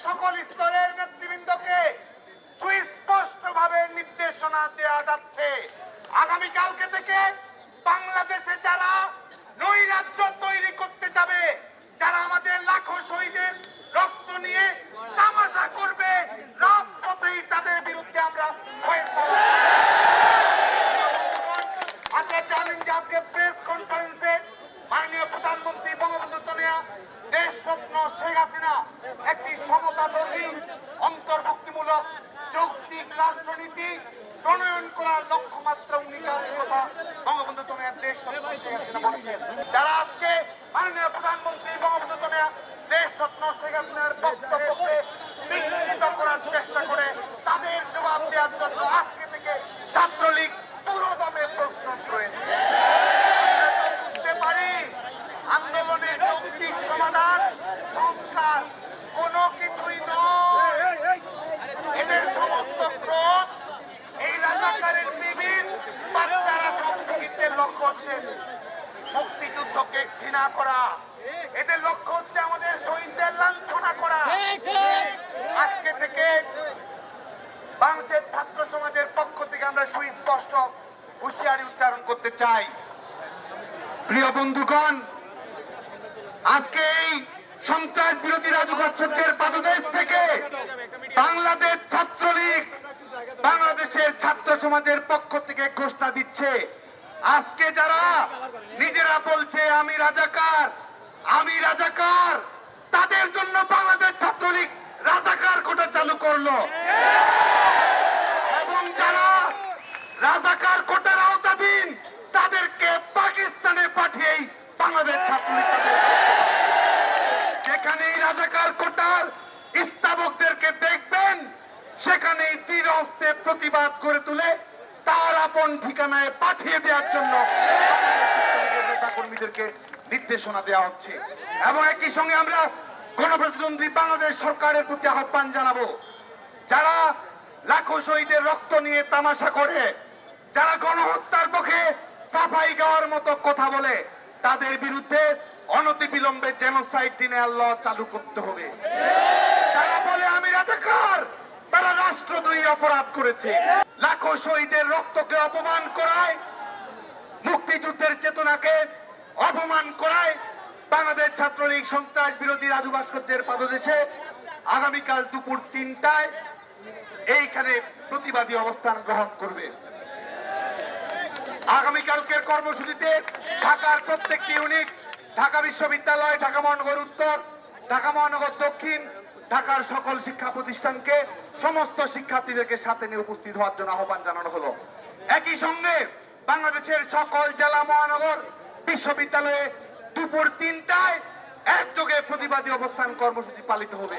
সকল স্তরের নেতৃবৃন্দকে সুস্পষ্টভাবে নির্দেশনা দেওয়া যাচ্ছে, আগামীকালকে থেকে বাংলাদেশে যারা নৈরাজ্য তৈরি করতে যাবে, যারা আমাদের লাখো শহীদের রক্ত নিয়ে তামাশা করবে, রাজপথেই তাদের বিরুদ্ধে আমরা আপনারা জানেন যে আজকে প্রেস কনফারেন্সে মাননীয় প্রধানমন্ত্রী বঙ্গবন্ধু দেশরত্ন শেখ হাসিনা একটি সমতাদর্শী অন্তর্ভুক্তিমূলক যৌক্তিক রাষ্ট্রনীতি প্রণয়ন করার লক্ষ্যমাত্রা উন্নীত কথা বঙ্গবন্ধু দেশরত্ন শেখ হাসিনা বলেছেন। যারা আজকে মাননীয় প্রধানমন্ত্রী বঙ্গবন্ধু দেশরত্ন শেখ হাসিনার বক্তব্যকে বিকৃত করার চেষ্টা করে তাদের জবাব দেওয়ার জন্য আজকে থেকে ছাত্রলীগ পুরো দমে প্রস্তুত রয়েছে। বুঝতে পারি আন্দোলনের যৌক্তিক সমাধান সংস্কার কোনো কিছুই নয়। এদের সমস্ত ক্রোধ এই রাজাকারের বিবিধ বাচ্চারা সংস্কৃতির লক্ষ্য হচ্ছে মুক্তিযুদ্ধকে ঘৃণা করা, এদের লক্ষ্য হচ্ছে আমাদের শহীদদের লাঞ্ছনা করা। আজকে থেকে বাংলাদেশের ছাত্র সমাজের পক্ষ থেকে আমরা সুস্পষ্ট হুঁশিয়ারি উচ্চারণ করতে চাই। প্রিয় বন্ধুগণ, আজকে এই সন্ত্রাস বিরোধী রাজুভাস্কর্যের পাদদেশ থেকে বাংলাদেশ ছাত্রলীগ বাংলাদেশের ছাত্র সমাজের পক্ষ থেকে ঘোষণা দিচ্ছে, আজকে যারা নিজেরা বলছে আমি রাজাকার, তাদের জন্য বাংলাদেশ ছাত্রলীগ রাজাকার কোটা চালু করলো এবং যারা রাজাকার কোটার আওতাধীন তাদেরকে পাকিস্তানে পাঠিয়েই বাংলাদেশ ছাত্রলীগ যেখানেই রাজাকার কোটার স্থাপকদেরকে দেখবেন সেখানেই তীর হস্তে প্রতিবাদ করে তুলে তার আপন ঠিকানায় পাঠিয়ে দেওয়ার জন্য নেতাকর্মীদেরকে নির্দেশনা দেওয়া হচ্ছে। এবং একই সঙ্গে আমরা গণপ্রজাতন্ত্রী বাংলাদেশ সরকারের প্রতি আহ্বান জানাবো, যারা লাখো শহীদের রক্ত নিয়ে তামাশা করে, যারা গণহত্যার পক্ষে সাফাই গাওয়ার মতো কথা বলে, তাদের বিরুদ্ধে অনতিবিলম্বে জেনোসাইড ডিনায়াল ল চালু করতে হবে। যারা বলে আমি রাজাকার, তারা রাষ্ট্রদ্রোহী অপরাধ করেছে। লাখো শহীদের রক্তকে অপমান করায়, মুক্তিযুদ্ধের চেতনাকে অপমান করায় বাংলাদেশ ছাত্রলীগ সন্ত্রাস বিরোধী রাজু ভাস্কর্যের পাদদেশে আগামীকাল দুপুর 3টায় এইখানে প্রতিবাদী অবস্থান গ্রহণ করবে। আগামীকালকের কর্মসূচিতে ঢাকার প্রত্যেকটি ইউনিট, ঢাকা বিশ্ববিদ্যালয়, ঢাকা মহানগর উত্তর, ঢাকা মহানগর দক্ষিণ, ঢাকার সকল শিক্ষা প্রতিষ্ঠানকে সমস্ত শিক্ষার্থীদেরকে সাথে নিয়ে উপস্থিত হওয়ার জন্য আহ্বান জানানো হলো। একই সঙ্গে বাংলাদেশের সকল জেলা মহানগর বিশ্ববিদ্যালয়ে দুপুর 3টায় একযোগে প্রতিবাদী অবস্থান কর্মসূচি পালিত হবে।